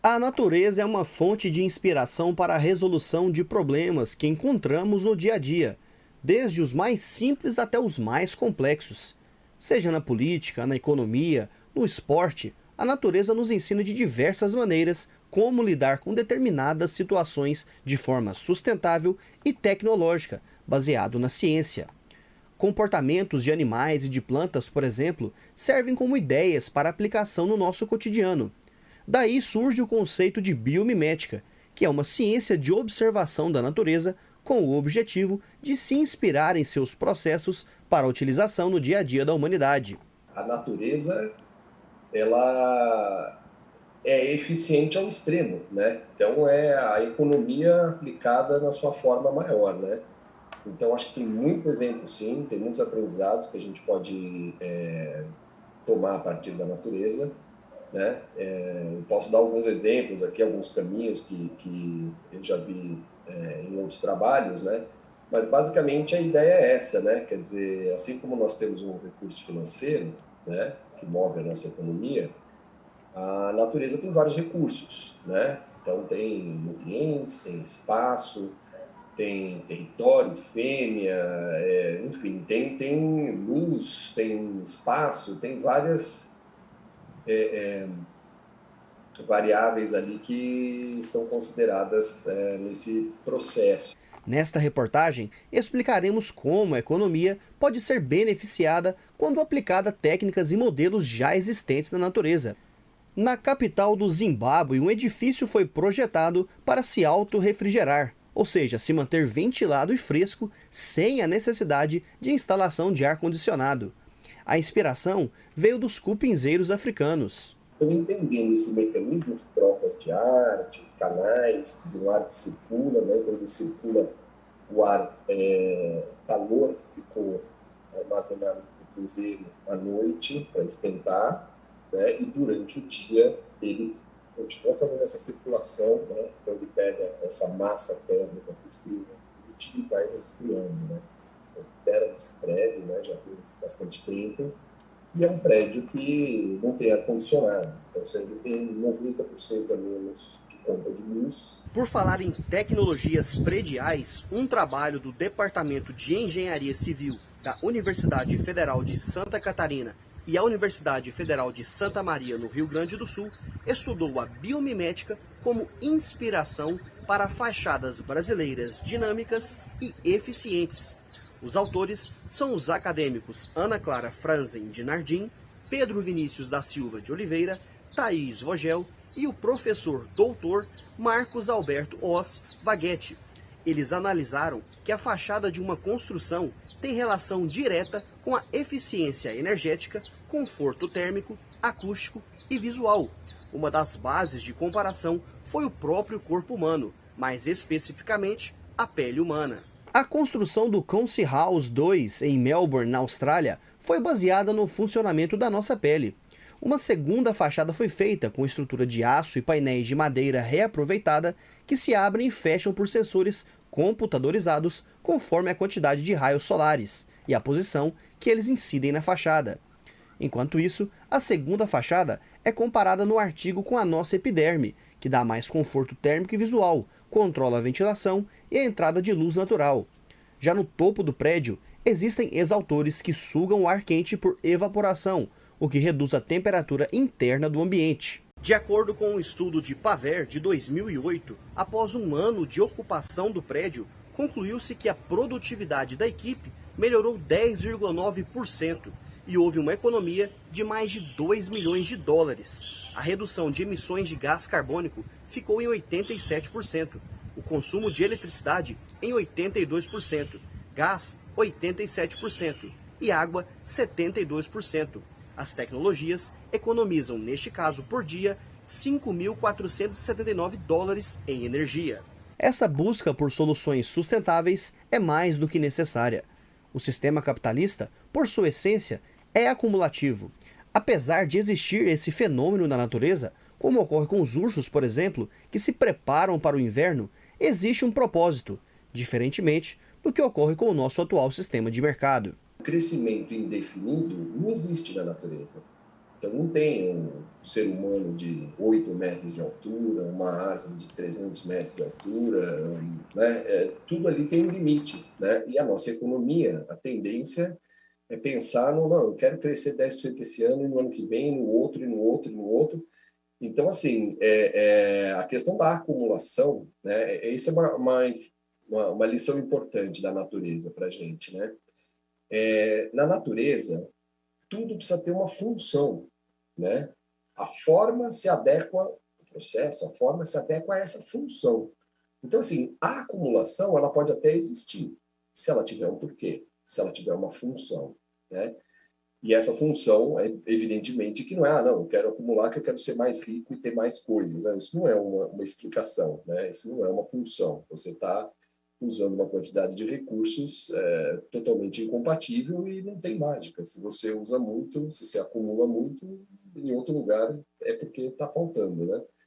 A natureza é uma fonte de inspiração para a resolução de problemas que encontramos no dia a dia, desde os mais simples até os mais complexos. Seja na política, na economia, no esporte, a natureza nos ensina de diversas maneiras como lidar com determinadas situações de forma sustentável e tecnológica, baseado na ciência. Comportamentos de animais e de plantas, por exemplo, servem como ideias para aplicação no nosso cotidiano. Daí surge o conceito de biomimética, que é uma ciência de observação da natureza com o objetivo de se inspirar em seus processos para a utilização no dia a dia da humanidade. A natureza, ela é eficiente ao extremo, né? Então é a economia aplicada na sua forma maior, né? Então acho que tem muitos exemplos, sim, tem muitos aprendizados que a gente pode tomar a partir da natureza, né? Posso dar alguns exemplos aqui, alguns caminhos que eu já vi em outros trabalhos, né? Mas basicamente a ideia é essa, né? Quer dizer, assim como nós temos um recurso financeiro, né, que move a nossa economia, a natureza tem vários recursos, né? Então tem nutrientes, tem espaço, tem território, fêmea, enfim, tem luz, tem espaço, tem várias variáveis ali que são consideradas nesse processo. Nesta reportagem, explicaremos como a economia pode ser beneficiada quando aplicada a técnicas e modelos já existentes na natureza. Na capital do Zimbábue, um edifício foi projetado para se autorrefrigerar, ou seja, se manter ventilado e fresco sem a necessidade de instalação de ar-condicionado. A inspiração veio dos cupinzeiros africanos. Então, entendendo esse mecanismo de trocas de ar, de canais, de um ar que circula, né? Quando ele circula, o ar calor que ficou armazenado no cupinzeiro à noite para esquentar, né? E durante o dia ele continua fazendo essa circulação, né? Então ele pega essa massa térmica que esfria e vai resfriando, né? Fizeram esse prédio, né? Já tem bastante tempo. E é um prédio que não tem ar-condicionado, então ele tem 90% a menos de conta de luz. Por falar em tecnologias prediais, um trabalho do Departamento de Engenharia Civil da Universidade Federal de Santa Catarina e a Universidade Federal de Santa Maria, no Rio Grande do Sul, estudou a biomimética como inspiração para fachadas brasileiras dinâmicas e eficientes. Os autores são os acadêmicos Ana Clara Franzen de Nardim, Pedro Vinícius da Silva de Oliveira, Thaís Vogel e o professor doutor Marcos Alberto Oss Vaguetti. Eles analisaram que a fachada de uma construção tem relação direta com a eficiência energética, conforto térmico, acústico e visual. Uma das bases de comparação foi o próprio corpo humano, mais especificamente a pele humana. A construção do Council House 2 em Melbourne, na Austrália, foi baseada no funcionamento da nossa pele. Uma segunda fachada foi feita com estrutura de aço e painéis de madeira reaproveitada que se abrem e fecham por sensores computadorizados conforme a quantidade de raios solares e a posição que eles incidem na fachada. Enquanto isso, a segunda fachada é comparada no artigo com a nossa epiderme, que dá mais conforto térmico e visual, controla a ventilação e a entrada de luz natural. Já no topo do prédio, existem exautores que sugam o ar quente por evaporação, o que reduz a temperatura interna do ambiente. De acordo com um estudo de Paver de 2008, após um ano de ocupação do prédio, concluiu-se que a produtividade da equipe melhorou 10,9% e houve uma economia de mais de 2 milhões de dólares. A redução de emissões de gás carbônico ficou em 87%, o consumo de eletricidade em 82%, gás 87% e água 72%. As tecnologias economizam, neste caso por dia, 5.479 dólares em energia. Essa busca por soluções sustentáveis é mais do que necessária. O sistema capitalista, por sua essência, é acumulativo. Apesar de existir esse fenômeno na natureza, como ocorre com os ursos, por exemplo, que se preparam para o inverno, existe um propósito, diferentemente do que ocorre com o nosso atual sistema de mercado. O crescimento indefinido não existe na natureza. Então, não tem um ser humano de 8 metros de altura, uma árvore de 300 metros de altura, né? Tudo ali tem um limite, né? E a nossa economia, a tendência é pensar no, não, eu quero crescer 10% esse ano, e no ano que vem, no outro, e no outro, e no outro. Então, assim, a questão da acumulação, né? Isso é uma lição importante da natureza para a gente, né? Na natureza, tudo precisa ter uma função, né? A forma se adequa ao processo, a forma se adequa a essa função. Então, assim, a acumulação, ela pode até existir, se ela tiver um porquê, se ela tiver uma função, né? E essa função, evidentemente, que não é, não, eu quero acumular que eu quero ser mais rico e ter mais coisas, né? Isso não é uma explicação, né? Isso não é uma função. Você está usando uma quantidade de recursos totalmente incompatível e não tem mágica. Se você usa muito, se você acumula muito, em outro lugar é porque está faltando, né?